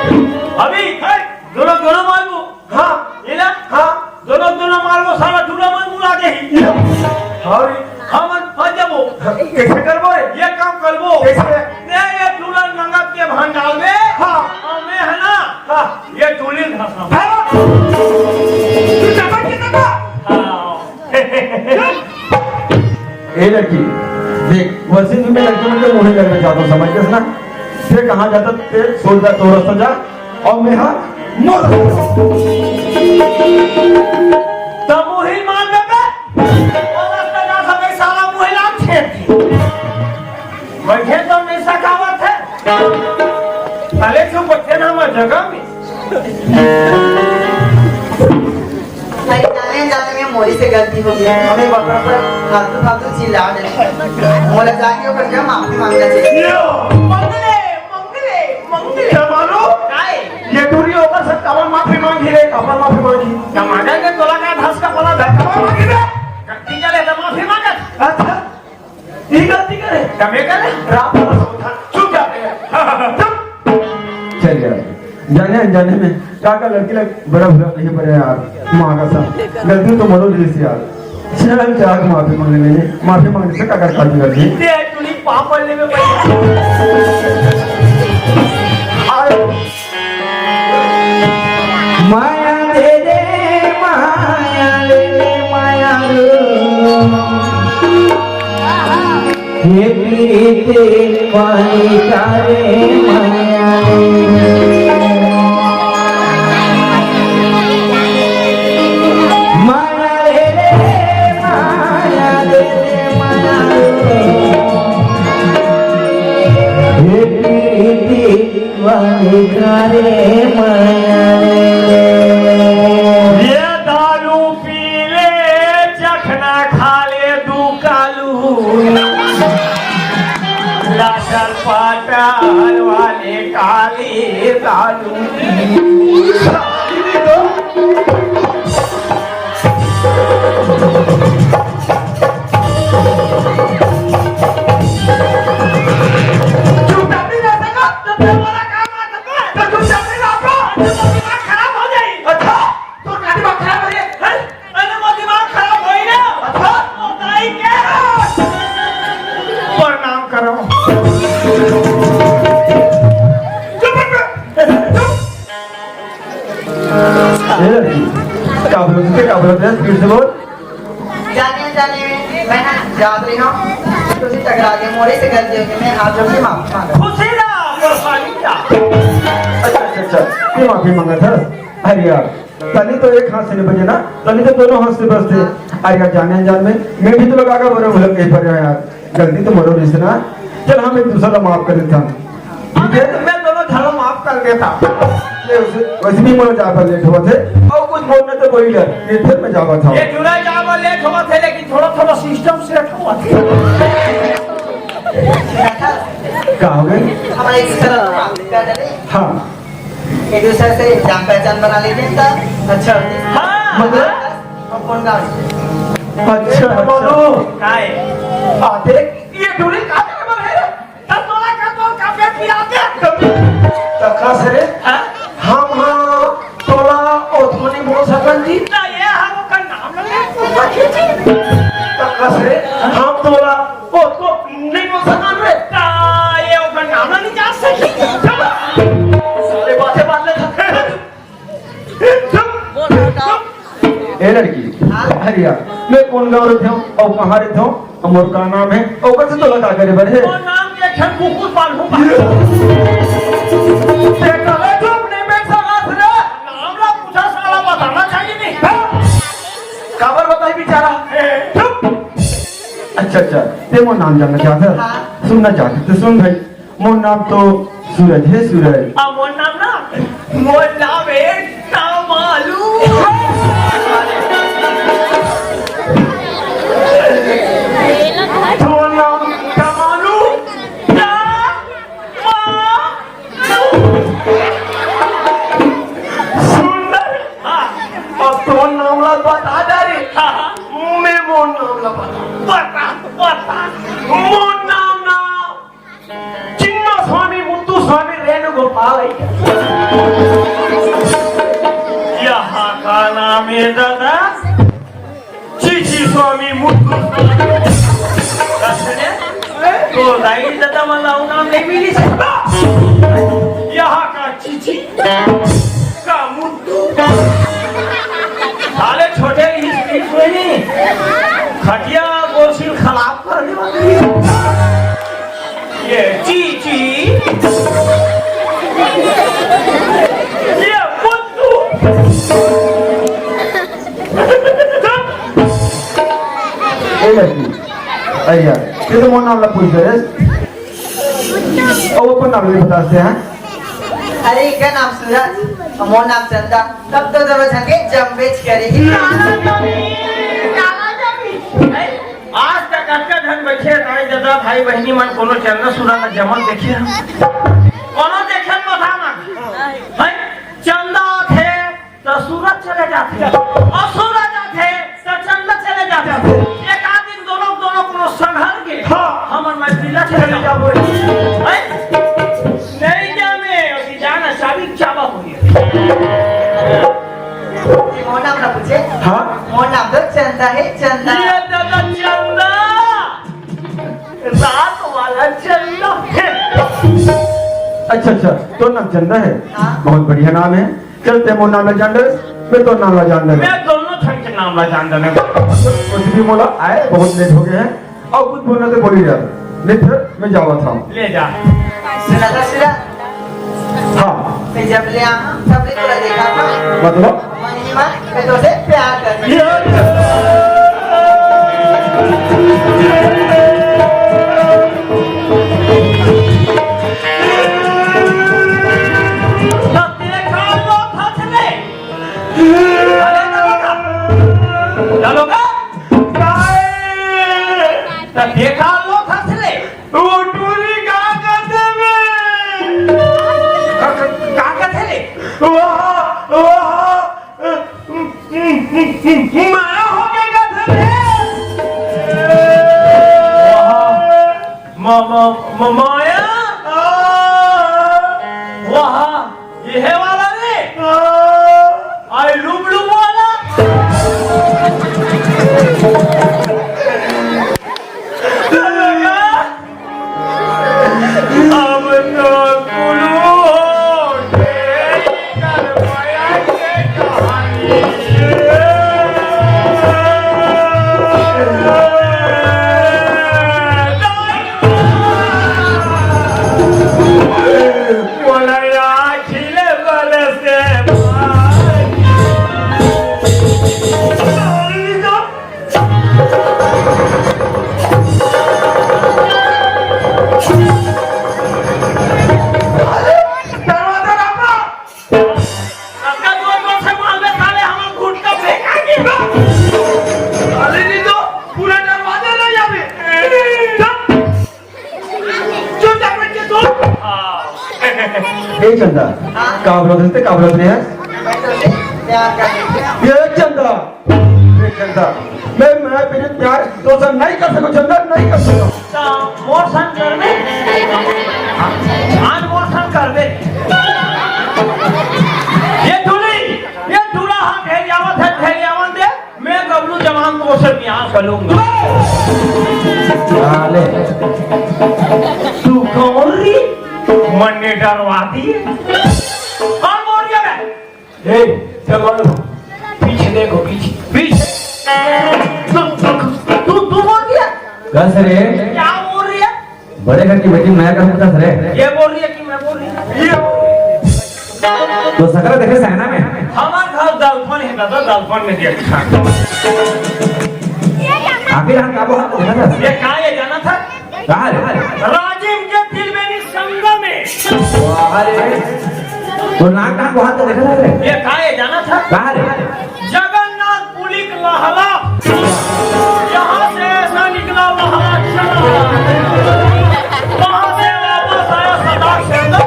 अभी दोनों दोनों मालूम। हाँ ये ना। हाँ दोनों दोनों मालूम साला दूल्हा मन बुला दे और हम फंस जाबो। कैसे करबो ये काम करबो कैसे ने ये दूल्हा नंगत के भान डाल में। हाँ और मैं है ना। हाँ ये दूल्हे घासा तू जबरदस्ती के ना। हाँ ए लड़की देख वैसे भी मैं लड़की मुझे मुंह लगना चाहता हूँ समझ गया ना। ते कहाँ जाता ते सोचता तो रास्ता जा और मैं हाँ मोर तो मुही मान लेबे और रास्ता जा सके साला मुही लाम छेड़ बैठे तो नहीं सकावत है पहले क्यों बच्चे ना मैं जगह में जाने में मोरी से गलती हो गई हमें बकरा पर फालतू फालतू चिल्ला दे मोला जाके ऊपर क्या माफी मांगना चाहिए मंगले मंगले मंगले क्या मानो काय ये दूरी होकर सब कमर माफी मांगी रे कमर माफी मांगी टमाटर के तोला का घास का पला धर कमर मांगी रे गलती करे तो माफी मांगत अच्छा ये गलती करे कमे करे रात वाला सब था चुप जा चल यार जाने अनजाने में काका लड़की लग बड़ा बुरा नहीं पड़े यार माँ का सा गलती तो मरो ली यार चल जाग माफी मांगने में माफी मांगने से काका काटी कर दी ते तुनी पाप पड़ने में पैसा माया दे दे माया ले ले माया ये पीते पानी कारे माया ये दारू पी ले चखना खा ले दू कालू लाशर पाटाल वाले काली दारू स्पीड से बोल जाने में मैं याद रही हूँ तुझे टकरा के मोरे से गलती हो गई मैं हाथ जोड़ के माफी मांगा खुशी ना कुर्बानी का अच्छा ये माफी मांगा था अरे यार तनी तो एक हाथ से नहीं बजे ना तनी तो दोनों हाथ से बजते अरे यार जाने अनजान में मैं भी तो लगा कर बोले भूल कहीं पर यार गलती तो मरो नहीं ना चल हम एक दूसरा माफ कर देता ठीक है मैं दोनों धर्म माफ कर देता वैसे भी मुझे जा पर लेट हुआ थे और कुछ बोलने तो कोई ये फिर मैं जावा था ये जुलाई जावा लेट हुआ थे लेकिन थोड़ा थोड़ा सिस्टम सेट हुआ था क्या हो गए हमारे इस तरह हाँ एक दूसरे से जान पहचान बना लेते हैं अच्छा हाँ मतलब हम कौन गाँव अच्छा बोलो काय आते ये डोली काटे के बने तब तोला का तो काफे पियाते तखा से हम हाँ तोला ओथोनी बोल सकन जी ना ये हम का नाम लगे तखा से हम तोला ओ तो नहीं बोल सकन रे ता ये का नाम नहीं जा सकी चलो सारे बातें बात ले ए लड़की अरे यार मैं कौन गाँव रहते हूँ और कहाँ रहते हूँ और मोर का नाम है और कैसे तोला का करे बड़े वो नाम के खन कुकुर पालू काबर बताई बेचारा अच्छा ते मोर नाम जानना चाहता हाँ। सुनना चाहते तो सुन भाई मोर नाम तो सूरज है सूरज मोर नाम ना मोर नाम है तमालू तो नाम तमालू सुंदर अब तो नाम ला बता जा रे मैं मोर नाम ला बता पता मोर नाम ना चिन्ना स्वामी मुत्तु स्वामी रेणु गोपाल है यहाँ का नाम है दादा चिची स्वामी मुट्टू तो राई दादा मला नाम नहीं मिली सकता यहाँ का चिची का मुट्टू साले छोटे ही खटिया गोशिल खराब करने वाले ये चीची ये मुट्टू अरे यार ये तो मोर नाम ला पूछ रहे और अपन नाम नहीं बताते हैं। अरे क्या नाम सूरज मोर नाम चंदा तब तो जब झंगे जम बेच करेगी आज तक अक्का धन बैठे नहीं दादा भाई बहनी मन कोनो चंदा सुना ना जमल देखिए कोनो देखे बता ना है चंदा थे तो सूरज चले जाते और सूरज थे तो चंदा चले जाते एक आध दिन दोनों कोनो संघर्ष के हमर मैं दिला चले जाबो है नहीं जाने अभी जाना साबित चाबा होई मोर नाम ना पूछे हाँ मोर नाम तो चंदा है चंदा ये दादा चंदा रात वाला चंदा अच्छा अच्छा तो नाम चंदा है हाँ। बहुत बढ़िया नाम है चलते मोर नाम ला जानदर मैं तो नाम ला जानदर मैं दोनों ठन के नाम ला जान देने कुछ भी बोला आए बहुत लेट हो गए हैं और कुछ बोलना तो बोली यार नहीं फिर मैं जावा था ले जा सुना था सूरज हाँ मैं जब ले आया तब ने तुला देखा था मतलब महिमा मैं तो से प्यार करती देखा लो फसले वो टूरी कागज में कागज है माया हो गया गधे माया वहाँ ये वाला रे आई लुब लुब वाला अब तो गुरु हो कर माया के कहानी बोलया खिले बले से ए चंदा काबला देते काबला ने है मैं तो से प्यार करती ये चंदा मैं मेरे प्यार तो से नहीं कर सकूं चंदा नहीं कर सकूं मोर संग कर में आज मोर संग कर में ये दूल्हा हाथ है यावत दे मैं गबलू जवान को से बियाह कर लूंगा साले तू कौन री मन ने डरवा दी कौन बोल गया मैं ए चलो पीछे देखो पीछे तू बोल गया कस रे क्या बोल रही है बड़े घर की बेटी मैं कर कस रे ये बोल रही है कि मैं बोल रही हूँ तो सकरा देखे सहना में हमार घर दालफन है दादा दालफन में दिया आखिर हम क्या बोला देखा था ये कहाँ ये जाना था कहां रे राजीव के दिल में नहीं संगम में अरे तो नाक का हाथ तो देखा था रे ये कहाँ ये जाना था कहां रे जगन्नाथ पुरी लहला यहाँ से ऐसा निकला लहला चला वहाँ से वापस आया सदा शेंदा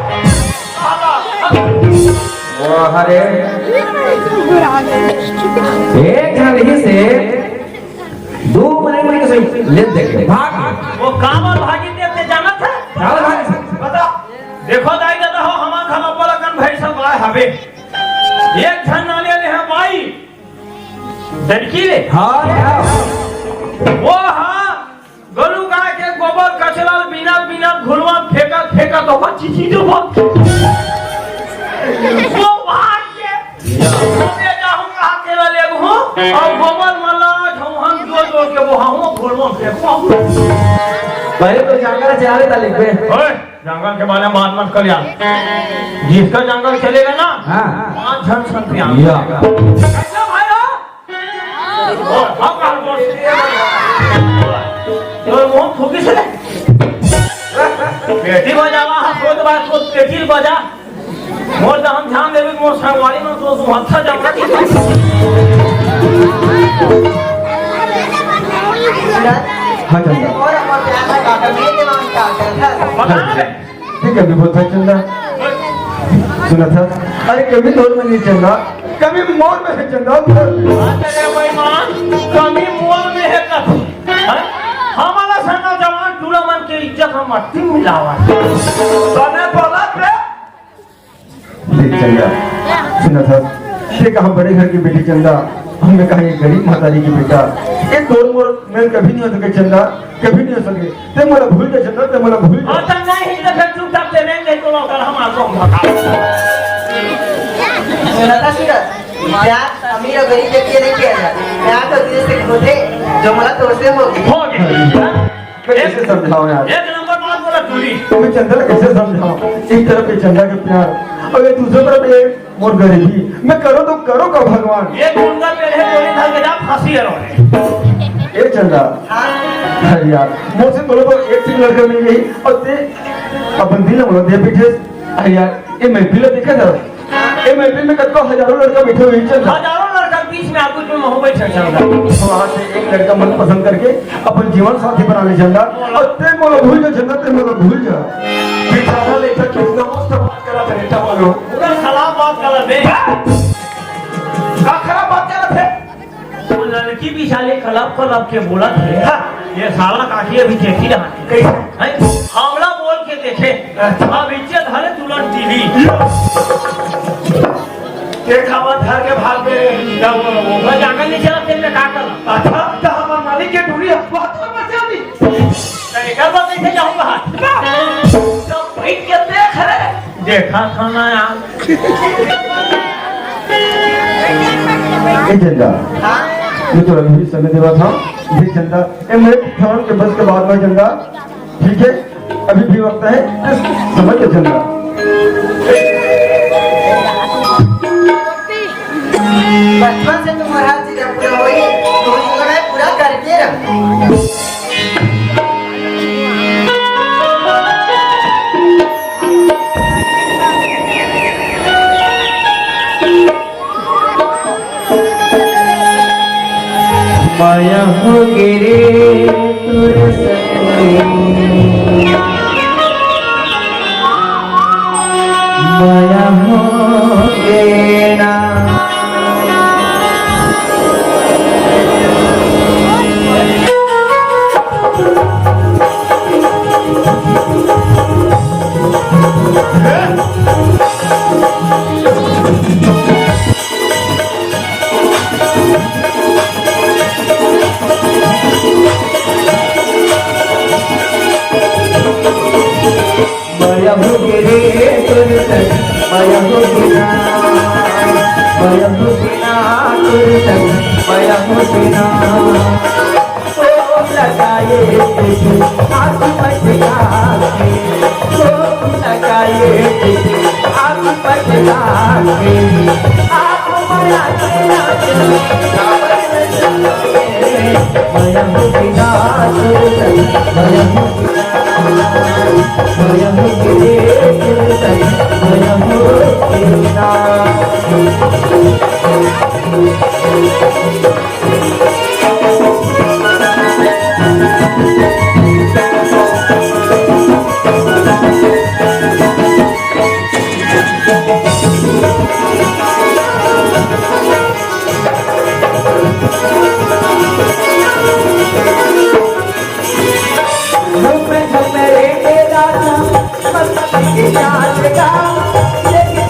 वाह रे एक घर ही से 2 महीने के सही ले देखे भाग वो कामल भागी देते जाना था कामल भागी बता देखो दाई दादा हो हमार घर पर लगन हवे एक झन नाले ले है भाई लड़की ले हाँ वो हाँ गलू गाय के गोबर कचरा बिना बिना घुलवा फेंका फेंका तो बच्ची चीज वो भाग के मैं जाऊंगा अकेला ले हूं और गोबर मला हम जो जो के वो हम घुलवा फेंकवा पहले तो जंगल चला ले ताले पे ओए जंगल के बारे में बात मत कर यार जिसका जंगल चलेगा ना हाँ 5 जन संग पे या कैसा भाई हो और हम काल बोल तो वो ठोकी से पेटी बजावा हाथ बात को पेटी बजा मोर हम ध्यान देवे मोर संगवारी में तो अच्छा जंगल हाँ चंदा और हमारा प्यार का काका मेरे दिमाग में काका था बता दे ठीक है बहुत था चंदा सुना था अरे कभी तोड़ में नहीं चंदा कभी मोड़ में है चंदा अरे भाई मान कमी मोल में है कभी हमारा संगा जवान टूला मन के इज्जत हम मट्टी मिलावा तने बोला रे देख चंदा सुना था ये कहा बड़े घर की बेटी चंदा हमने कहा ये गरीब माताजी की बेटा एक तोड़ मोड़ मेल कभी नहीं हो सके चंदा कभी नहीं हो सके ते मोला भूल जा चंदा ते मोला भूल जा और तब नहीं तो फिर चुपचाप से रहेंगे तो लोग हम आपको बता सुना था सूरज प्यार अमीर और गरीब के लिए नहीं किया जाता प्यार तो दिल से होते जो मला तो से होगी हो गया कैसे समझाओ यार एक नंबर बात बोला तूरी तुम्हें चंदा कैसे समझाओ एक तरफ ये चंदा के प्यार और ये दूसरी तरफ ये मोर गरीबी मैं करो तो करो का भगवान ये गुंडा पे है गोली था के जा फांसी है रोने ए चंदा अरे यार मुझसे बोलो तो एक सिंह लड़का मिल गई और ते अपन दिल बोलो दे पीछे अरे यार ये महफिल देखा था ये महफिल में कत्तो हजारों लड़का बैठे हुए चंदा हजारों लड़का बीच में आपको में मोहब्बत चल रहा वहां से एक लड़का मन पसंद करके अपन जीवन साथी बना ले चंदा और ते मोला भूल जा चंदा ते मोला भूल जा बेचारा लेखा कितना मस्त बात करा था बेटा बोलो पूरा खराब बात कर दे का खराब बात कर थे वो लड़की भी साले खराब खराब के बोला थे ये साला काठी अभी देखी रहा कैसे हमला बोल के देखे अब इज्जत हले तुरंत टीवी देखा मत घर के भाग में क्या बोलो वो जाकर नहीं चला तेरे का कर अच्छा तो हमारा मालिक के ढूंढी बात तो बचा दी नहीं कर बात नहीं जाऊंगा तो भाई क्या देख रहे देखा था ना यार ए चंदा हाँ ये तो अभी समय देवा था ये चंदा ए मेरे ठहर के बस के बाद में चंदा ठीक है अभी भी वक्त है समझ ले चंदा बचपन से तुम्हारा चीज पूरा होई तो मैं पूरा करके रख माया हो गिरे तुर संगे माया हो गेना माया हो गिरे तुर संग माया हो गिना माया हो गिना तुर संग माया हो गिना ओ लगाए आँख पटका के ओ लगाए आँख पटका के आप माया तेरा माया हो गिना तुर संग माया हो गिना माया हो गिरे तुर संग माया हो गिना झुमरे के दाना मस्त की नाच का लेकिन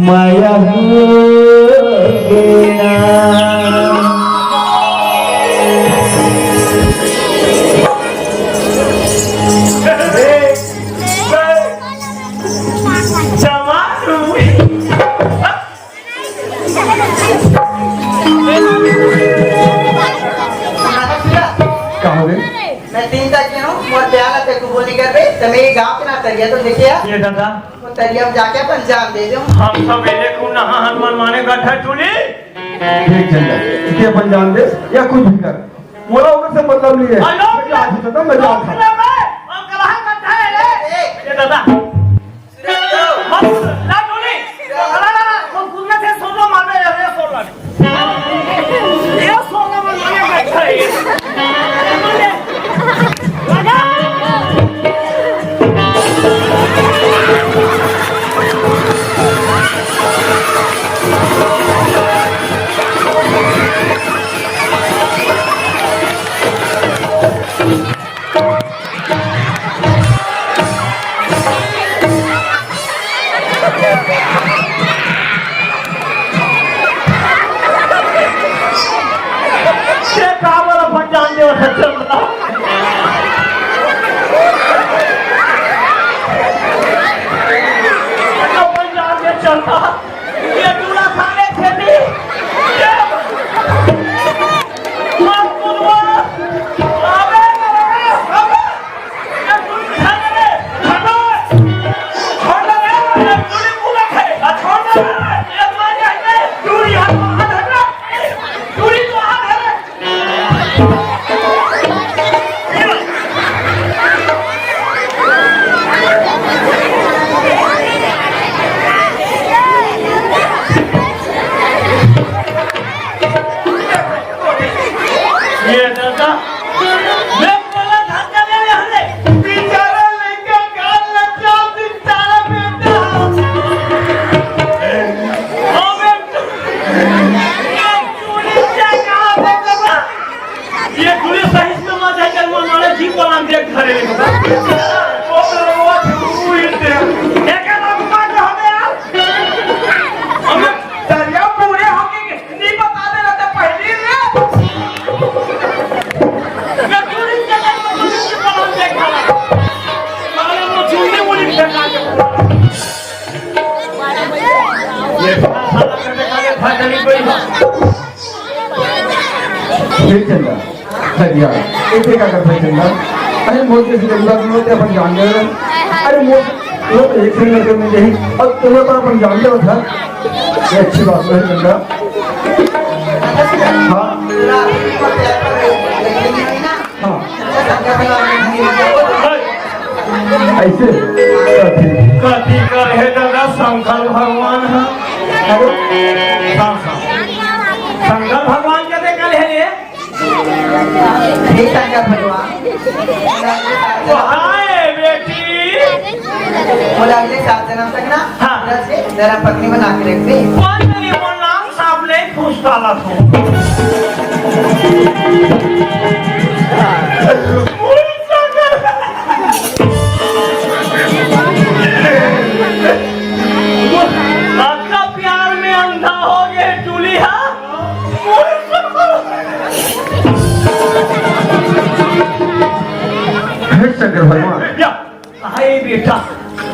माया हो गया मैं 3 तक हूँ मोर प्याला ते को बोली कर बे तमे गांव के ना तरिया तो देखिया ये दादा वो तरिया में जाके अपन जान दे दो हम सब एले को नहा हनुमान माने गड्ढा चुनी ठीक चंदा इसे अपन जान दे या कुछ भी कर मोला उधर से मतलब नहीं है हेलो मैं आज ही तो मैं जान था हम कलहा गड्ढा है ले ये दादा हम ला चुनी ला हम पुन्ना से सोना मारने रे सोना ये सोना मारने गड्ढा है ठीक चंदा हरिया इसे क्या करता चंदा अरे मोर कैसी गरीबा की होते अपन जान ले अरे मोर वो तो एक सेकंड करके मिल जाही और तुम्हें पर अपन जान ले था ये अच्छी बात है चंदा हाँ हाँ ऐसे कथी कर हे दादा शंकर भगवान है शंकर भगवान के देखल है ये तो हाय बेटी बोला अगले 7 जन्म तक ना हाँ। जरा पत्नी बना के रख दे कौन तेरी वो नाम साहब ले पूछ डाला तू आपका प्यार में अंधा हो गए चूलिया शंकर भगवान हाय बेटा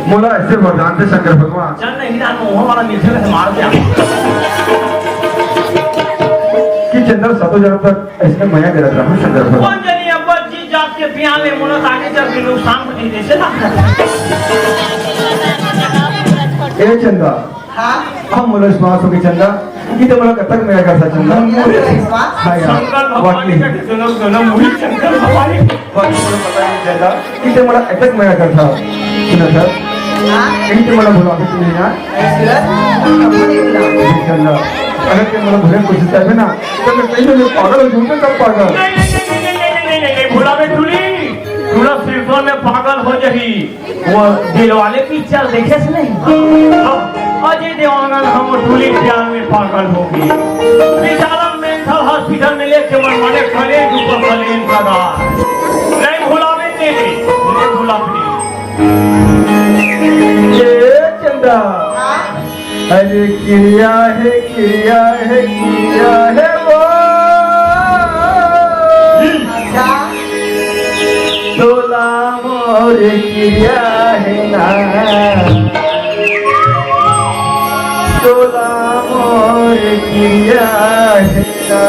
मोला ऐसे वरदान थे शंकर भगवान चल नहीं ना मुंह वाला मिलते में मार दिया कि चंद्र सातों जन्म तक ऐसे मया करत रहा शंकर भगवान कौन जानी अब जी जात के पिया में मुनत आगे चल के नुकसान को नहीं देसे ना ए चंदा हाँ हम मोला विश्वास हो गई चंदा कि तो मोला कतक मया करता चंदा हाँ यार शंकर भगवान वाकई का जन्म जन्म हुई शंकर भगवान वाकई मोला पता नहीं चंदा कि तो मोला अटक मया करता सुना सर कहीं तो मोला बुला के तुमने ना चंदा अगर के मोला भले कोशिश करे ना तो मैं कहीं तो पागल हो जाऊंगा कब पागल नहीं भूला में चूली पूरा सिरफोन में पागल हो जही वो दिल वाले पिक्चर देखे से नहीं अजय देवानंद हम टूली प्यार में पागल हो गए बेचारा मेंटल हॉस्पिटल में लेके मन मने खड़े ऊपर खलेन करा नहीं भूला में तेरे नहीं भूला में ये चंदा अरे किया है वो तोला मोर किया है ना तोला मोर किया है ना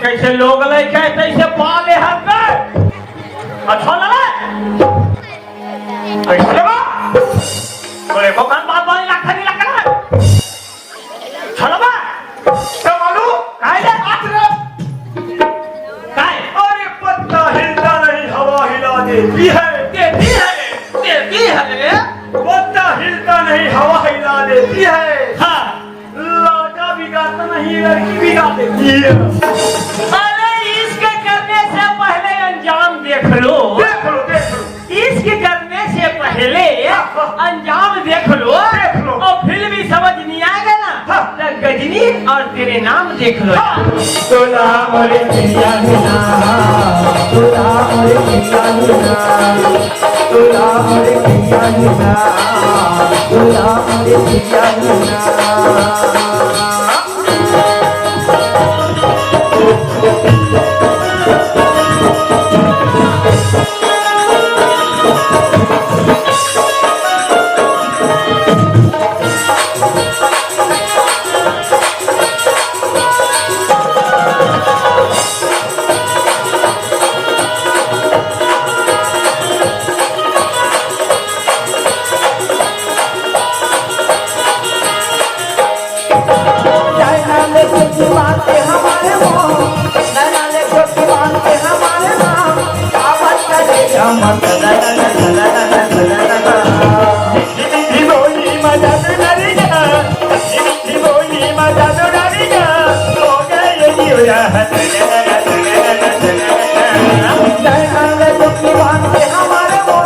कैसे लोग लेके कैसे पाले हक अच्छा लगा कैसे लगा बोले को कान बात वाली लाख नहीं लगा चलो बा तो मालूम काय ले काय अरे पत्ता हिलता नहीं हवा हिला देती है पत्ता हिलता नहीं हवा हिला देती है हाँ लड़का बिगाड़ता नहीं लड़की बिगाड़ देती है अरे इसके करने से पहले अंजाम देख लो इसके करने से पहले अंजाम देख लो और फिर भी समझ नहीं आएगा ना तो गजनी और तेरे नाम देख लो तोला मोरे पिया ना तोला मोरे पिया ना तोला मोरे पिया ना तोला मोरे पिया ना नैनाले टोपी बांध के हमारे वो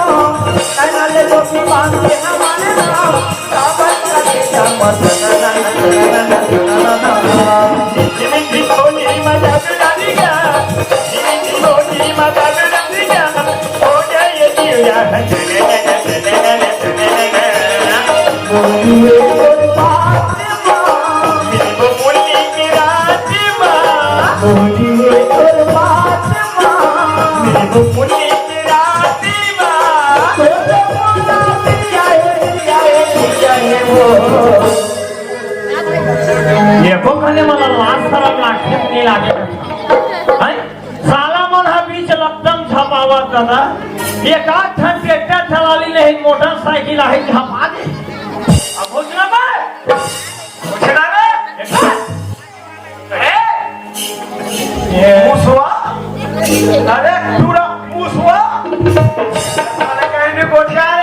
नैनाले टोपी बांध के हमारे नाम काबत का बेटा मत ये को कहने मला लाज शरम लागते नहीं लागे हैं साला मन हा बीच लपटम छपावा दादा एक आध ठन ट्रैक्टर चलाली नहीं मोटरसाइकिल आहे छपा दे अब भोजना बे भोजना बे ये मुसवा अरे पूरा मुसवा साले कहने को यार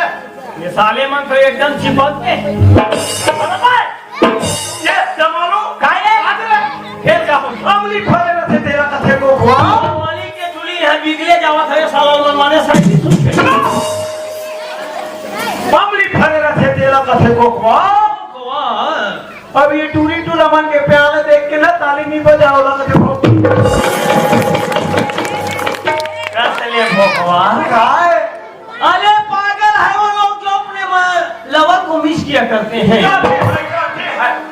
ये साले मन तो एकदम चिपक के बराबर ये जमालो काहे फिर का अमली फले न थे तेरा कथे को वाली के चुली है बिगले जावा थे साला मन माने साथी सुनते अमली फले न थे तेरा कथे को अब ये टूरी टूला मन के प्यार देख के ना ताली नहीं बजाओ लगा थे कैसे भगवान काय अरे पागल है वो लोग जो अपने लवर को मिस किया करते हैं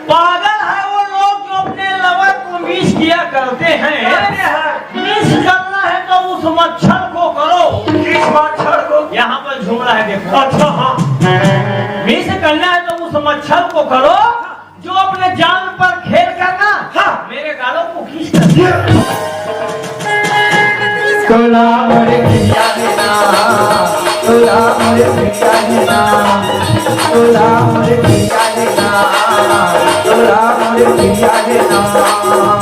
पागल है वो लोग जो अपने लवर को मिस किया करते हैं मिस करना है तो उस मच्छर को करो किस मच्छर को यहाँ पर झूम रहा है देखो अच्छा हाँ मिस करना है तो उस मच्छर को करो जो अपने जान पर खेल करना हाँ मेरे गालों को खींच कर तोला मोरे पिया देना तोला मोरे पिया देना तोला मोरे पिया देना तोला मोरे पिया देना